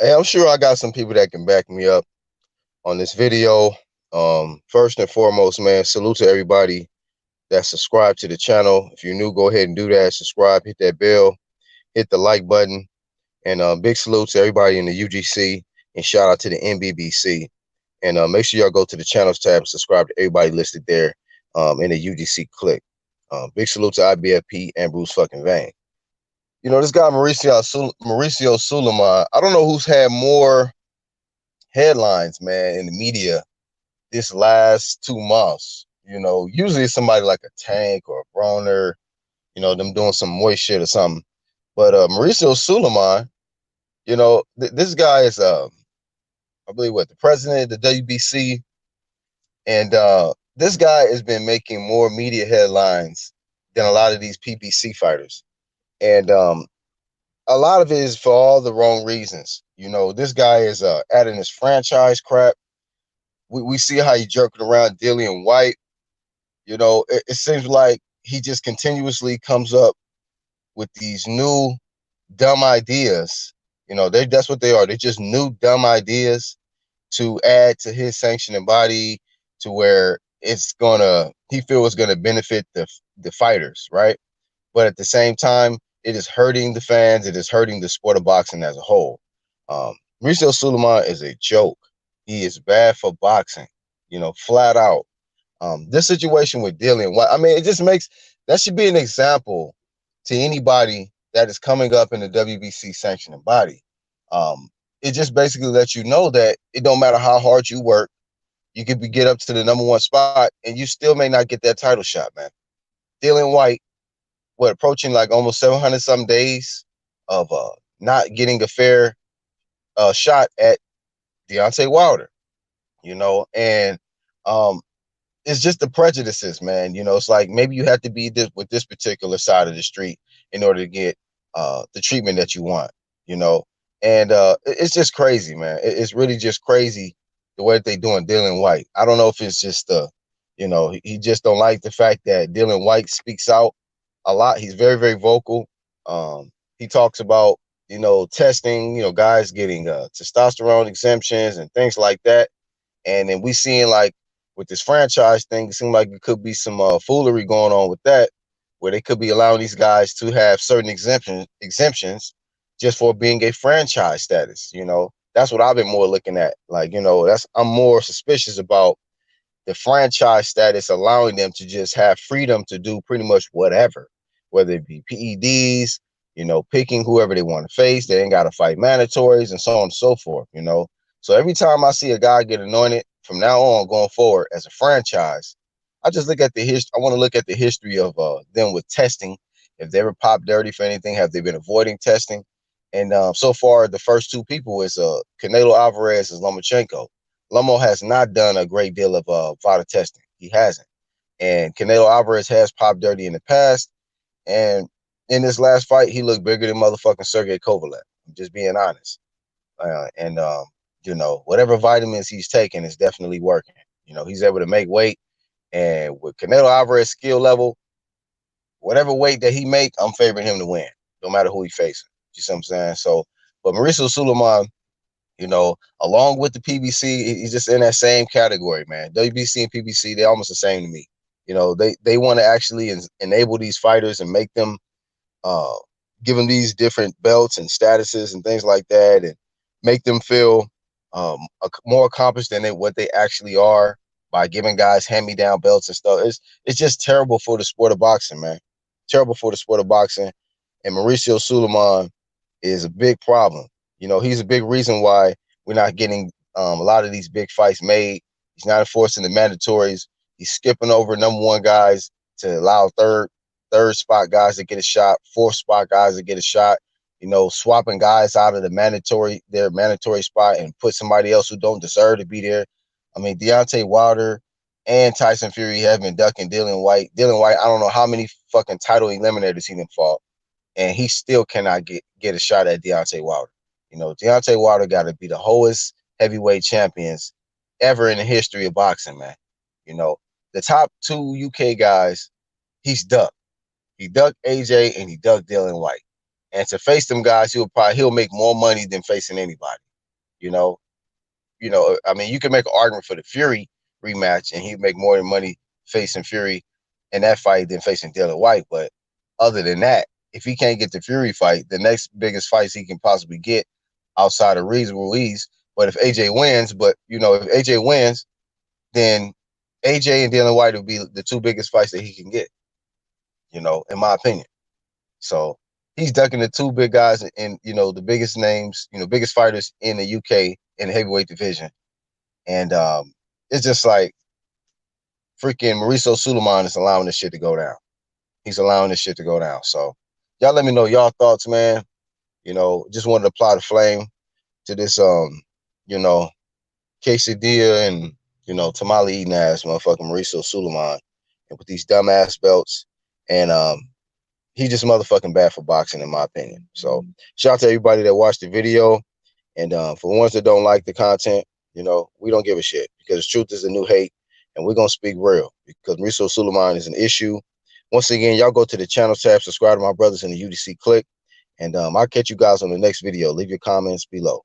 Hey, I'm sure I got some people that can back me up on this video. First and foremost, man, salute to everybody that's subscribed to the channel. If you're new, go ahead and do that. Subscribe, hit that bell, hit the like button, and big salute to everybody in the UGC, and shout out to the NBBC. And make sure y'all go to the channels tab and subscribe to everybody listed there in the UGC click. Big salute to IBFP and Bruce fucking Vane. You know, this guy Mauricio Sulaiman, I don't know who's had more headlines, man, in the media this last 2 months. You know, usually it's somebody like a Tank or a Broner, you know, them doing some moist shit or something. But Mauricio Sulaiman, you know, this guy is, I believe, what, the president of the WBC. And this guy has been making more media headlines than a lot of these PBC fighters. And a lot of it is for all the wrong reasons. You know, this guy is adding his franchise crap. We see how he jerking around Dillian White. You know, it seems like he just continuously comes up with these new dumb ideas. You know, that's what they are. They're just new dumb ideas to add to his sanctioning body, to where he feels it's gonna benefit the fighters, right? But at the same time, it is hurting the fans. It is hurting the sport of boxing as a whole. Mauricio Sulaiman is a joke. He is bad for boxing, you know, flat out. This situation with Dillian White, I mean, it just makes, that should be an example to anybody that is coming up in the WBC sanctioning body. It just basically lets you know that it don't matter how hard you work, you could get up to the #1 spot and you still may not get that title shot, man. Dillian White, what, approaching like almost 700 some days of not getting a fair shot at Deontay Wilder, you know, and it's just the prejudices, man. You know, it's like maybe you have to be with this particular side of the street in order to get the treatment that you want, you know. And it's just crazy, man. It's really just crazy the way that they doing Dillian White. I don't know if it's just you know, he just don't like the fact that Dillian White speaks out a lot. He's very, very vocal. He talks about, you know, testing, you know, guys getting testosterone exemptions and things like that. And then we seeing, like, with this franchise thing, it seems like it could be some foolery going on with that, where they could be allowing these guys to have certain exemptions just for being a franchise status. You know, that's what I've been more looking at. Like, you know, I'm more suspicious about the franchise status allowing them to just have freedom to do pretty much whatever, whether it be PEDs, you know, picking whoever they want to face. They ain't got to fight mandatories and so on and so forth, you know. So every time I see a guy get anointed from now on going forward as a franchise, I just look at the history. I want to look at the history of them with testing. If they ever popped dirty for anything, have they been avoiding testing? And so far, the first two people is Canelo Alvarez and Lomachenko. Lomo has not done a great deal of VADA testing. He hasn't. And Canelo Alvarez has popped dirty in the past. And in this last fight, he looked bigger than motherfucking Sergey Kovalev. I'm just being honest. And you know, whatever vitamins he's taking is definitely working. You know, he's able to make weight. And with Canelo Alvarez's skill level, whatever weight that he make, I'm favoring him to win, no matter who he facing. You see what I'm saying? So, but Mauricio Sulaiman, you know, along with the PBC, he's just in that same category, man. WBC and PBC, they're almost the same to me. You know, they want to actually enable these fighters and make them, uh, give them these different belts and statuses and things like that, and make them feel more accomplished than what they actually are by giving guys hand-me-down belts and stuff. It's just terrible for the sport of boxing, man. Terrible for the sport of boxing. And Mauricio Sulaiman is a big problem. You know, he's a big reason why we're not getting a lot of these big fights made. He's not enforcing the mandatories. He's skipping over #1 guys to allow third spot guys to get a shot, fourth spot guys to get a shot. You know, swapping guys out of their mandatory spot and put somebody else who don't deserve to be there. I mean, Deontay Wilder and Tyson Fury have been ducking Dillian White. Dillian White, I don't know how many fucking title eliminators he done fought, and he still cannot get a shot at Deontay Wilder. You know, Deontay Wilder got to be the hottest heavyweight champions ever in the history of boxing, man. You know, the top two UK guys, he's ducked. He ducked AJ and he ducked Dillian White. And to face them guys, he'll make more money than facing anybody. You know, I mean, you can make an argument for the Fury rematch, and he'd make more money facing Fury in that fight than facing Dillian White. But other than that, if he can't get the Fury fight, the next biggest fights he can possibly get outside of Ruiz. But if AJ wins, if AJ wins, then AJ and Dillian White will be the two biggest fights that he can get, in my opinion. So he's ducking the two big guys and, the biggest names, biggest fighters in the UK in the heavyweight division. And it's just like freaking Mauricio SULAIMAN is allowing this shit to go down. He's allowing this shit to go down. So y'all let me know y'all thoughts, man. Just wanted to apply the flame to this, quesadilla and, tamale eating ass motherfucking Mauricio SULAIMAN, and with these dumbass belts. And he's just motherfucking bad for boxing, in my opinion. So shout out to everybody that watched the video. And for ones that don't like the content, we don't give a shit, because truth is the new hate, and we're going to speak real, because Mauricio SULAIMAN is an issue. Once again, y'all go to the channel tab, subscribe to my brothers in the UDC clique, and I'll catch you guys on the next video. Leave your comments below.